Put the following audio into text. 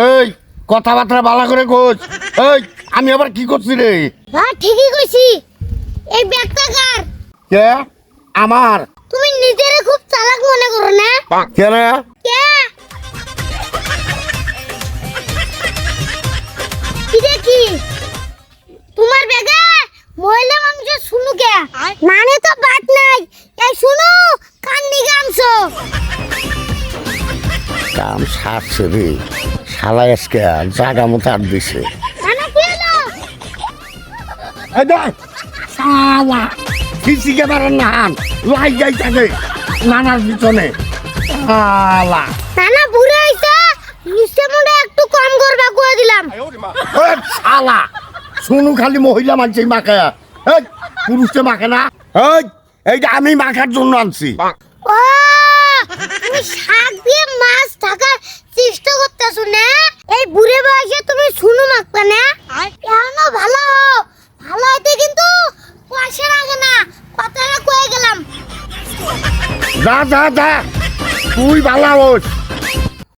এই কথাবার্তা ভালো করে কোচ। এই আমি আবার কি করছি রে? হ্যাঁ ঠিকই কইছি। এই ব্যাগটা কার? কে? আমার। তুমি নিজেরে খুব চালাক মনে করো না? কে রে? কে? কি দেখি? তোমার ব্যাগে মহিলা মানুষ শুনু কে? মানে তো বাত নাই। এই শুনু কান্নি গামছো। কাম সারছে রে, শালা আজকে জাগা মতো আর দিছে। মানে কি হলো? এই দেখ শালা ফিসি ক্যামেরার নাম লাই যাই থাকে নানার পিছনে। শালা নানা বুড়ো হইছে, লুচেমুন্ডা একটু কম করবা কই দিলাম। ওই শালা শুনু খালি মহিলা মানছে মাখায়া। এই পুরুষে মাখে না। এইটা আমি মাখার জন্য আনছি। ও তুমি শাক দিয়ে মাছ ঢাকার চেষ্টা করতেছো না? এই বুড়ে বয়সে তুমি শুনু মাখবা না? এখনো ভালো ভালো হইতে কিন্তু পয়সা লাগে না, কথাটা কয়ে গেলাম। যা যা যা তুই ভালো হোস।